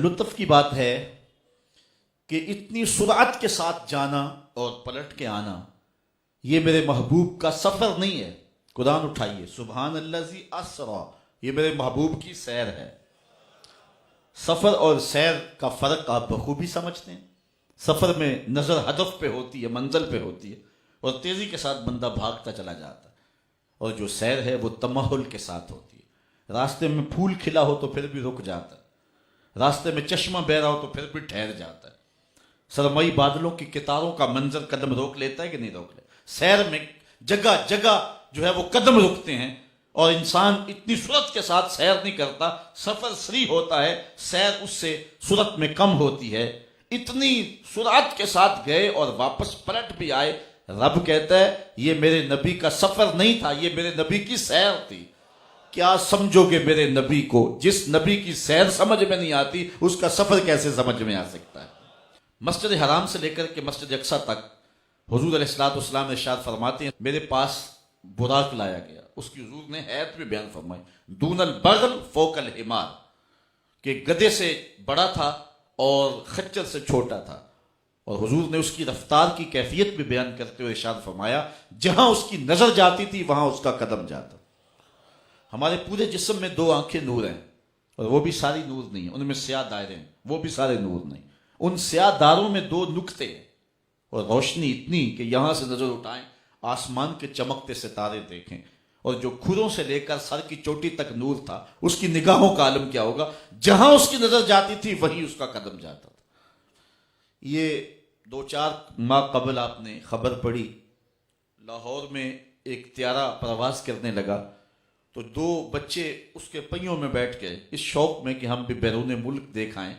لطف کی بات ہے کہ اتنی سرعت کے ساتھ جانا اور پلٹ کے آنا یہ میرے محبوب کا سفر نہیں ہے. قرآن اٹھائیے، سبحان الذی اسرا، یہ میرے محبوب کی سیر ہے. سفر اور سیر کا فرق آپ بخوبی سمجھتے ہیں. سفر میں نظر ہدف پہ ہوتی ہے، منزل پہ ہوتی ہے، اور تیزی کے ساتھ بندہ بھاگتا چلا جاتا ہے. اور جو سیر ہے وہ تمہل کے ساتھ ہوتی ہے. راستے میں پھول کھلا ہو تو پھر بھی رک جاتا ہے، راستے میں چشمہ بہ رہا ہو تو پھر بھی ٹھہر جاتا ہے. سرمئی بادلوں کی کتاروں کا منظر قدم روک لیتا ہے کہ نہیں روک لیتا. سیر میں جگہ جگہ جو ہے وہ قدم رکتے ہیں، اور انسان اتنی سرعت کے ساتھ سیر نہیں کرتا. سفر سری ہوتا ہے، سیر اس سے سرعت میں کم ہوتی ہے. اتنی سرعت کے ساتھ گئے اور واپس پلٹ بھی آئے. رب کہتا ہے یہ میرے نبی کا سفر نہیں تھا، یہ میرے نبی کی سیر تھی. کیا سمجھو گے میرے نبی کو؟ جس نبی کی سیر سمجھ میں نہیں آتی اس کا سفر کیسے سمجھ میں آ سکتا ہے؟ مسجد حرام سے لے کر کے مسجد اقصیٰ تک حضور علیہ السلام نے ارشاد فرماتے ہیں میرے پاس براق لایا گیا. اس کی حضور نے حیات بھی بیان فرمائی، دون البغل فوق الحمار، کہ گدھے سے بڑا تھا اور خچر سے چھوٹا تھا. اور حضور نے اس کی رفتار کی کیفیت بھی بیان کرتے ہوئے ارشاد فرمایا جہاں اس کی نظر جاتی تھی وہاں اس کا قدم جاتا. ہمارے پورے جسم میں 2 آنکھیں نور ہیں، اور وہ بھی ساری نور نہیں ہیں. ان میں سیاہ دائرے ہیں، وہ بھی سارے نور نہیں. ان سیاہ داروں میں 2 نقطے ہیں، اور روشنی اتنی کہ یہاں سے نظر اٹھائیں آسمان کے چمکتے ستارے دیکھیں. اور جو کھروں سے لے کر سر کی چوٹی تک نور تھا، اس کی نگاہوں کا عالم کیا ہوگا. جہاں اس کی نظر جاتی تھی وہیں اس کا قدم جاتا تھا. یہ 2-4 ماہ قبل آپ نے خبر پڑھی، لاہور میں ایک طیارہ پرواز کرنے لگا تو 2 بچے اس کے پہیوں میں بیٹھ گئے اس شوق میں کہ ہم بھی بیرون ملک دیکھ آئیں.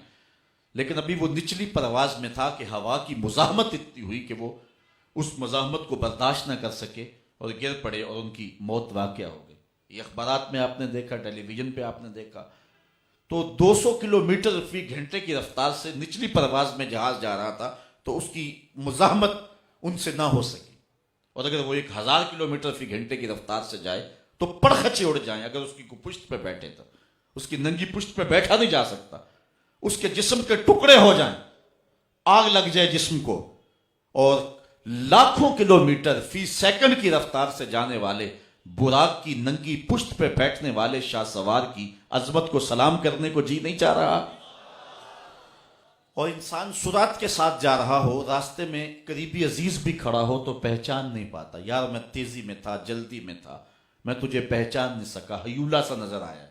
لیکن ابھی وہ نچلی پرواز میں تھا کہ ہوا کی مزاحمت اتنی ہوئی کہ وہ اس مزاحمت کو برداشت نہ کر سکے اور گر پڑے اور ان کی موت واقع ہو گئی. یہ اخبارات میں آپ نے دیکھا، ٹیلی ویژن پہ آپ نے دیکھا. تو 200 کلومیٹر فی گھنٹے کی رفتار سے نچلی پرواز میں جہاز جا رہا تھا تو اس کی مزاحمت ان سے نہ ہو سکی. اور اگر وہ 1000 کلومیٹر فی گھنٹے کی رفتار سے جائے تو پرخچے اڑ جائیں. اگر اس کی پشت پہ بیٹھے تو اس کی ننگی پشت پہ بیٹھا نہیں جا سکتا. اس کے جسم کے ٹکڑے ہو جائیں، آگ لگ جائے جسم کو. اور لاکھوں کلومیٹر فی سیکنڈ کی رفتار سے جانے والے براق کی ننگی پشت پہ بیٹھنے والے شاہ سوار کی عظمت کو سلام کرنے کو جی نہیں چاہ رہا. اور انسان سرعت کے ساتھ جا رہا ہو، راستے میں قریبی عزیز بھی کھڑا ہو تو پہچان نہیں پاتا. یار میں تیزی میں تھا، جلدی میں تھا، میں تجھے پہچان نہیں سکا، ہیولا سا نظر آیا.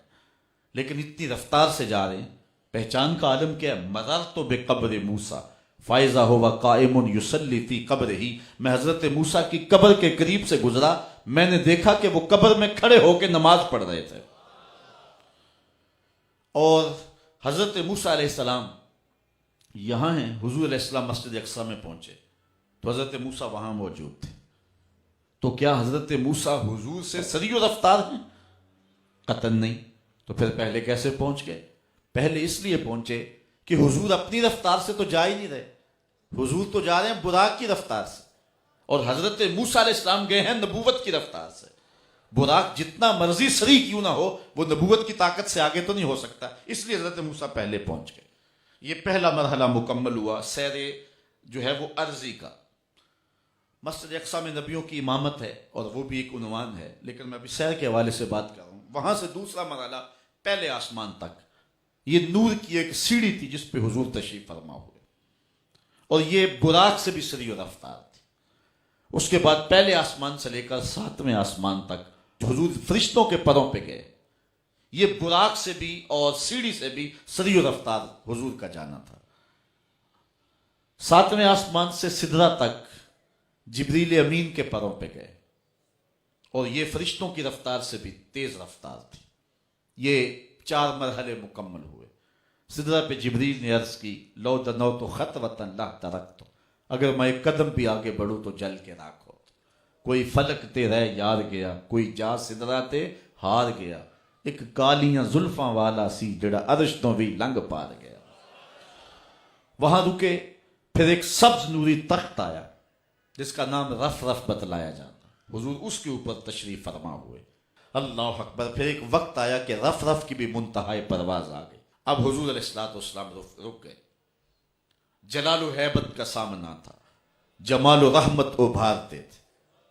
لیکن اتنی رفتار سے جا رہے ہیں. پہچان کا عالم کیا ہے؟ مررت بقبر موسیٰ فائزہ ہوا قائم یصلی فی قبر ہی. میں حضرت موسیٰ کی قبر کے قریب سے گزرا، میں نے دیکھا کہ وہ قبر میں کھڑے ہو کے نماز پڑھ رہے تھے. اور حضرت موسیٰ علیہ السلام یہاں ہیں، حضور علیہ السلام مسجد اقصیٰ میں پہنچے تو حضرت موسیٰ وہاں موجود تھے. تو کیا حضرت موسیٰ حضور سے سری و رفتار ہیں؟ قطعاً نہیں. تو پھر پہلے کیسے پہنچ گئے؟ پہلے اس لیے پہنچے کہ حضور اپنی رفتار سے تو جا ہی نہیں رہے، حضور تو جا رہے ہیں براق کی رفتار سے. اور حضرت موسیٰ علیہ السلام گئے ہیں نبوت کی رفتار سے. براق جتنا مرضی سری کیوں نہ ہو وہ نبوت کی طاقت سے آگے تو نہیں ہو سکتا، اس لیے حضرت موسیٰ پہلے پہنچ گئے. یہ پہلا مرحلہ مکمل ہوا سیر جو ہے وہ عرضی کا. مسجد اقصیٰ میں نبیوں کی امامت ہے اور وہ بھی ایک عنوان ہے، لیکن میں ابھی سیر کے حوالے سے بات کر رہا ہوں. وہاں سے دوسرا مرحلہ پہلے آسمان تک. یہ نور کی ایک سیڑھی تھی جس پہ حضور تشریف فرما ہوئے، اور یہ براق سے بھی سری و رفتار تھی. اس کے بعد پہلے آسمان سے لے کر 7ویں آسمان تک حضور فرشتوں کے پروں پہ گئے. یہ براق سے بھی اور سیڑھی سے بھی سری و رفتار حضور کا جانا تھا. 7ویں آسمان سے سدرہ تک جبریل امین کے پروں پہ گئے، اور یہ فرشتوں کی رفتار سے بھی تیز رفتار تھی. یہ 4 مرحلے مکمل ہوئے. سدرہ پہ جبریل نے عرض کی لو دنوت خطوۃ لا ترکت، اگر میں ایک قدم بھی آگے بڑھوں تو جل کے راکھ ہو. کوئی فلک تے رہ یار گیا، کوئی جا سدرہ تے ہار گیا، ایک کالیاں زلفاں والا سی جڑا عرش تو بھی لنگ پار گیا. وہاں رکے. پھر ایک سبز نوری تخت آیا جس کا نام رف رف بتلایا جاتا. حضور اس کے اوپر تشریف فرما ہوئے. اللہ اکبر. پھر ایک وقت آیا کہ رف رف کی بھی منتہائی پرواز آ گئی. اب حضور علیہ الصلوۃ والسلام رک گئے. جلال و حیبت کا سامنا تھا, جمال و رحمت ابھارتے تھے.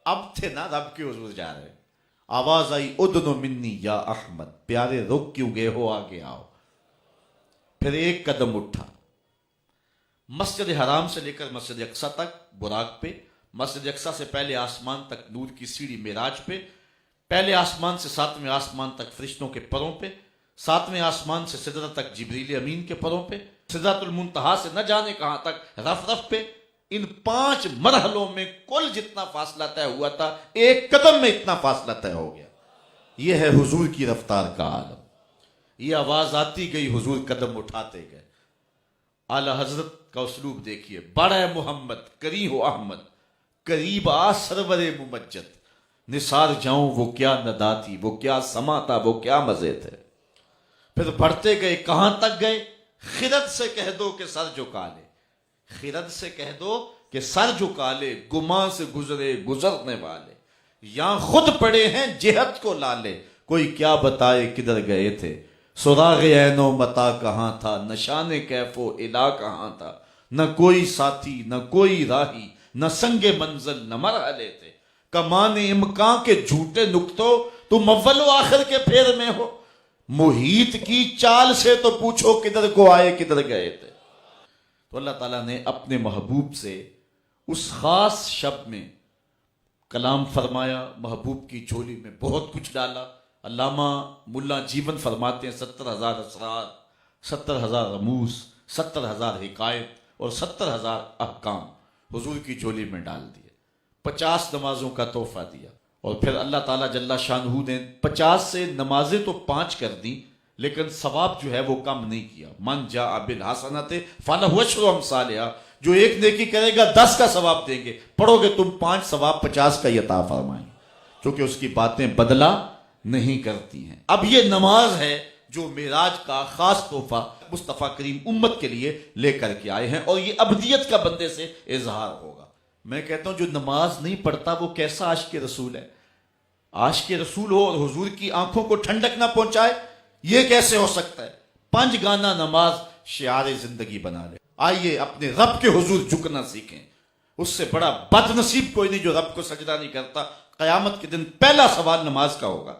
اب تھے نا رب کے حضور جا رہے. آواز آئی ادنو منی یا احمد, پیارے رک کیوں گئے ہو, آگے آؤ. پھر ایک قدم اٹھا, مسجد حرام سے لے کر مسجد اقصیٰ تک براق پہ, مسجد اقصیٰ سے پہلے آسمان تک نور کی سیڑھی معراج پہ, پہلے آسمان سے ساتویں آسمان تک فرشتوں کے پروں پہ, ساتویں آسمان سے سدرہ تک جبریل امین کے پروں پہ, سدرۃ المنتہا سے نہ جانے کہاں تک رف رف پہ. ان 5 مرحلوں میں کل جتنا فاصلہ طے ہوا تھا, ایک قدم میں اتنا فاصلہ طے ہو گیا. یہ ہے حضور کی رفتار کا عالم. یہ آواز آتی گئی, حضور قدم اٹھاتے گئے. اعلی حضرت کا اسلوب دیکھیے, بڑا محمد کری ہو احمد, قریب آ سرور ممجد, نثار جاؤں وہ کیا ندا تھی, وہ کیا سما تھا, وہ کیا مزے تھے. پھر بڑھتے گئے, کہاں تک گئے؟ خرد سے کہہ دو کہ سر جھکا لے, خرد سے کہہ دو کہ سر جھکا لے, گمان سے گزرے گزرنے والے, یہاں خود پڑے ہیں جہت کو لالے, کوئی کیا بتائے کدھر گئے تھے, سراغ عین و متا کہاں تھا, نشان کیف و الا کہاں تھا, نہ کوئی ساتھی نہ کوئی راہی, نہ سنگ منزل نہ مرحلے تھے, کمان امکان کے جھوٹے نکتوں تم اول و آخر کے پھیر میں ہو, محیط کی چال سے تو پوچھو کدھر کو آئے کدھر گئے تھے. تو اللہ تعالیٰ نے اپنے محبوب سے اس خاص شب میں کلام فرمایا, محبوب کی جھولی میں بہت کچھ ڈالا. علامہ ملا جیون فرماتے ہیں 70,000 اسرار, 70,000 رموز, 70,000 حکایت اور 70,000 احکام حضور کی جھولی میں ڈال دیے. 50 نمازوں کا تحفہ دیا, اور پھر اللہ تعالیٰ جل شانہ نے 50 سے نمازیں تو 5 کر دیں, لیکن ثواب جو ہے وہ کم نہیں کیا. من جاء بالحسنۃ فلہ عشر امثالھا, جو ایک نیکی کرے گا 10 کا ثواب دیں گے, پڑھو گے تم 5 ثواب 50 کا عطا فرمائیں, کیونکہ اس کی باتیں بدلا نہیں کرتی ہیں. اب یہ نماز ہے جو معراج کا خاص تحفہ مصطفیٰ کریم امت کے لیے لے کر کے آئے ہیں, اور یہ ابدیت کا بندے سے اظہار ہوگا. میں کہتا ہوں جو نماز نہیں پڑھتا وہ کیسا عاشق رسول ہے. عاشق رسول ہو اور حضور کی آنکھوں کو ٹھنڈک نہ پہنچائے, یہ کیسے ہو سکتا ہے؟ 5 گانا نماز شعار زندگی بنا لے. آئیے اپنے رب کے حضور جھکنا سیکھیں. اس سے بڑا بد نصیب کوئی نہیں جو رب کو سجدہ نہیں کرتا. قیامت کے دن پہلا سوال نماز کا ہوگا.